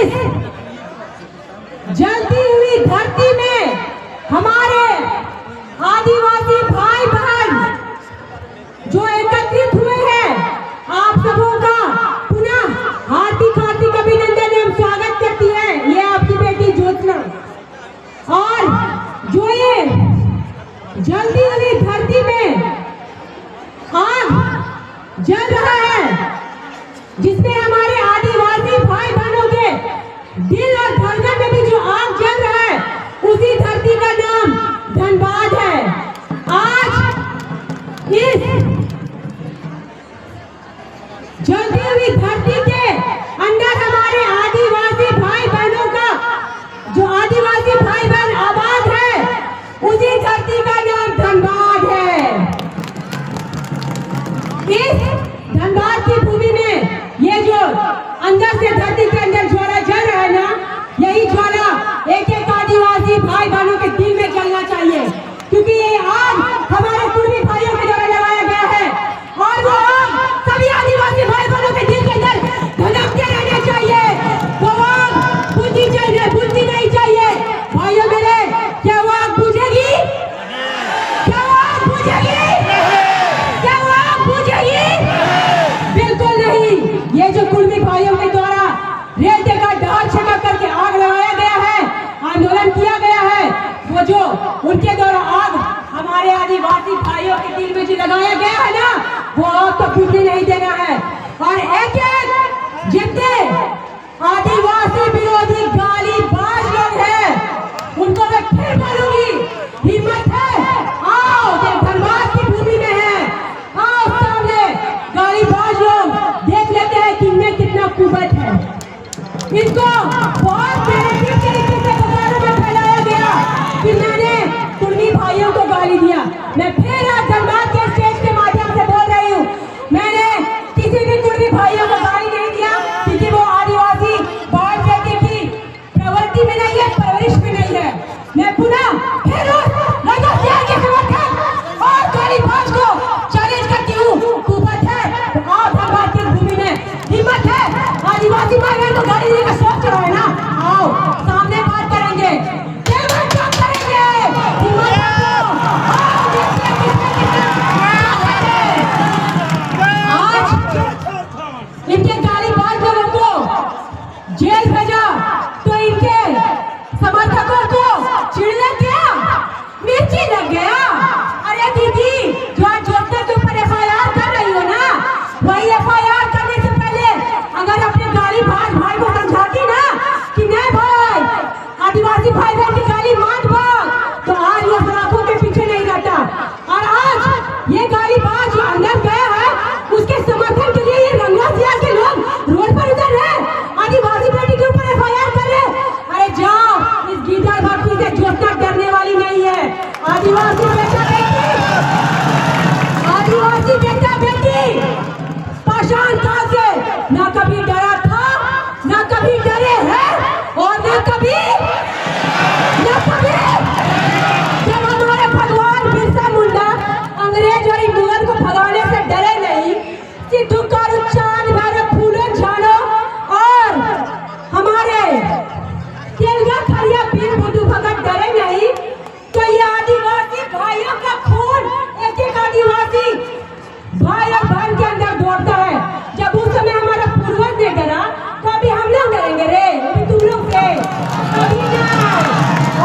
इस जलती हुई धरती में हमारे आदिवासी भाई बहन जो एकत्रित हुए हैं, आप सबों का पुनः हार्दिक हार्दिक अभिनंदन एवं स्वागत करती है ये आपकी बेटी ज्योत्सना। और जो ये जलती हुई धरती में आग जल रहा है, जिसमें हमारे आदिवासी भाई बहनों के दिल और धड़कन में भी जो आग जल रहा है, उसी धरती का नाम धनबाद है। आज इस जलती हुई धरती के अंदर हमारे आदिवासी भाई बहनों का जो आदिवासी भाई बहन आबाद है, उसी धरती का नाम धनबाद है। इस धनबाद की भूमि में ये जो अंदर से धरती के अंदर ज्वाला जल रहा है ना, यही ज्वाला एक एक आदिवासी भाई बहनों के दिल में जलना चाहिए, क्योंकि ये आग हमारे कुर्मी भाइयों के द्वारा लगाया गया है और वो आग सभी आदिवासी भाई बहनों के दिल के अंदर धड़कते रहने चाहिए। वो आग बुझती नहीं चाहिए। भाइयों मेरे, क्या वो आग बुझेगी? क्या वो आग बुझेगी? क्या वो आग बुझेगी? बिल्कुल नहीं। ये जो कुर्मी भाइयों के द्वारा रेत का ढाल छिड़क करके आग लगाया गया है, आंदोलन किया गया है, वो जो उनके द्वारा आग हमारे आदिवासी भाइयों के दिल में जो लगाया गया है ना, वो आग तो बुझने नहीं देना है। और एक एक जितने आदिवासी विरोधी गाली बाज लोग हैं, उनको मैं फिर बोलूंगी, हिम्मत है आओ, ये धनबाद की भूमि में है, आओ सामने गाली बाज लोग देख लेते हैं कि इनमें कितना कुवत है। इनको बहुत बेइज्जती तरीके से बजारों में फैलाया गया कि मैंने कुर्मी भाइयों को गाली दिया। मैं फिर आज धनबाद के स्टेज के माध्यम से बोल रही हूँ, मैंने किसी भी कुर्मी भाइयों को गाली नहीं दिया, क्योंकि वो आदिवासी बाढ़ बेटी की प्रवृत्ति में नहीं है, परवरिश में नहीं है। मैं पुनः फिर के समर्थन और गाली बाज को चैलेंज करती हूँ। कुवत है तो आओ, धनबाद की भूमि में हिम्मत है, आदिवासी भाई बहन को गाली देने का शौक चढ़ा है ना, आओ सामने बात करेंगे, बात करेंगे। हिम्मत आओ, देखिए आज इनके गाली बाज लोगों को जेल भेजा तो इनके समर्थकों को चिढ़ने क्या मिर्ची लग गया। अरे दीदी, जो आज ज्योत्सना के ऊपर FIR कर रही हो ना, वही FIR करने से पहले अगर अपने गाली बाज भाई को समझाती ना कि नहीं भाई, आदिवासी भाई बहन की गाली मत भाग, तो आज वो सलाखों के पीछे नहीं रहता। और आज ये गाली बाज जो अंदर गया है, उसके समर्थन के लिए ये रंगला सियार के लोग रोड पर उतर रहे, आदिवासी बेटी के ऊपर FIR कर रहे। अरे जाओ, इस गीदड़ भक्ति से ज्योत्सना डरने वाली नहीं है। आदिवासी बेटा बेटी, आदिवासी बेटा बेटी पाषाण काल से ना कभी डरा था, ना कभी डरे हैं, और ना कभी जब हमारे भगवान बिरसा मुंडा अंग्रेज और मुगल को भगाने से डरे नहीं, सिद्धू कारू चांद भैरव फूलो झानो और हमारे तेलगा खरिया पीर बुद्धू भगत डरे नहीं, तो ये आदिवासी भाइयों का खून एक एक आदिवासी भाई और बहन के अंदर दौड़ता है। जब उस समय हमारा पूर्वज ने डरा, तो अभी हम लोग डरेंगे रे, अभी तुम लोग से अभी ना।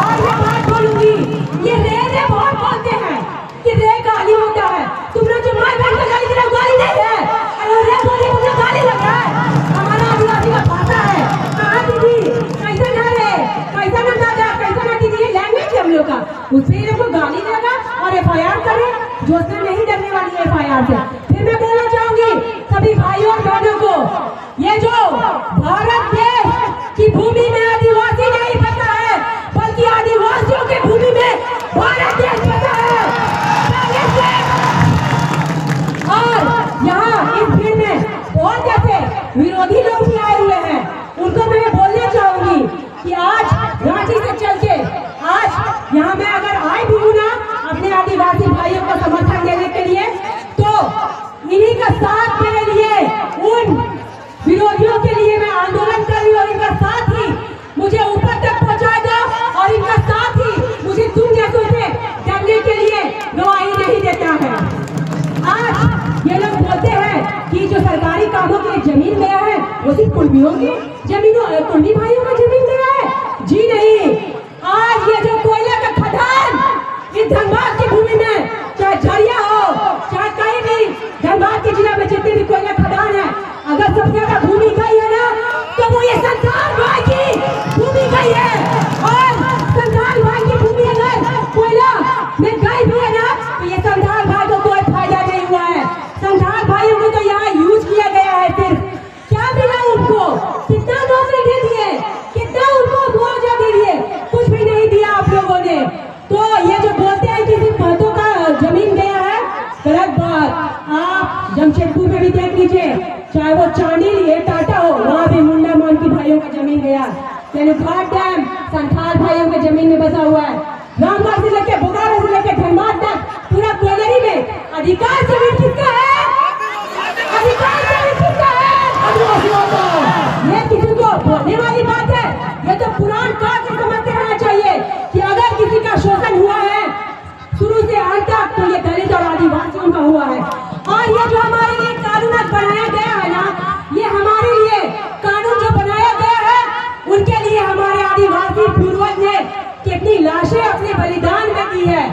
और मैं बात बोलूंगी, ये रे बहुत बोलते हैं कि रे गाली होता है, तुम लोग जो माय बहन को गाली दे रहे हो, गाली नहीं है, अरे रे बोले तुम लोग गाली लग रहा है। हमारा आदिवासी का भाषा है। कहाँ दीदी, कैसा ना रे, कैसा ना दादा, कैसा ना दीदी, ये लैंग्वेज है हम लोग का, उससे ये लोग गाली देगा और FIR करे। ज्योत्सना नहीं डरने वाली है FIR से। फिर मैं बोलना चाहूंगी सभी भाइयों और बहनों को, ये जो भारत देश की भूमि में आदिवासी नहीं बचा है, बल्कि आदिवासियों की भूमि में भारत देश बचा है। और यहाँ इस भीड़ में बहुत ऐसे विरोधी लोग भी आए हुए हैं, उनको मैं बोलना चाहूंगी कि आज रांची से चल के आज यहाँ मैं अगर आई भी हूँ ना अपने आदिवासी भाइयों को समर्थन देने के लिए, तो कुंडी भाइयों का जमीन गया है? जी नहीं। आज ये जो कोयला का खदान इस धनबाद की भूमि में, चाहे झरिया हो चाहे कहीं भी धनबाद के जिला में जितने भी कोयला खदान है, अगर सबसे ज्यादा भूमि गई है ना तो वो ये संथाल भाई की भूमि गई है। और संथाल भाई की भूमि अगर कोयला में गई भी है ना तो ये संथाल भाई को कोई फायदा नहीं हुआ है। संथाल भाइयों को तो यहाँ यूज किया गया है। फिर क्या मिला उनको? कितना नौकरी दे दिए, कितना उनको मुआवजा दे दिए? कुछ भी नहीं दिया आप लोगों ने। तो ये जो बोलते हैं कि सिर्फ महतो का जमीन गया है, गलत बात। आप जमशेदपुर में भी देख लीजिए, चाहे वो चांदी लिए टाटा हो, वहाँ भी मुंडा मानकी भाइयों का जमीन गया। यानी घाट डैम संथाल भाइयों के जमीन में बसा हुआ है। रामगढ़ से लेकर बोकारो से लेकर धनबाद तक पूरा कोयलरी में अधिकार जमीन किसका है? अधिकार जमीन किसका है? आदिवासियों का। ये किसी को बोलने वाली बात है? ये तो पुराण काल से समझते रहना चाहिए कि अगर किसी का शोषण हुआ है शुरू से अंत तक तो ये दलित और आदिवासियों का हुआ है। और ये जो हमारे लिए कानून बनाया गया है ना, ये हमारे लिए कानून जो बनाया गया है, उनके लिए हमारे आदिवासी पूर्वज ने कितनी लाशें अपने बलिदान में दी है।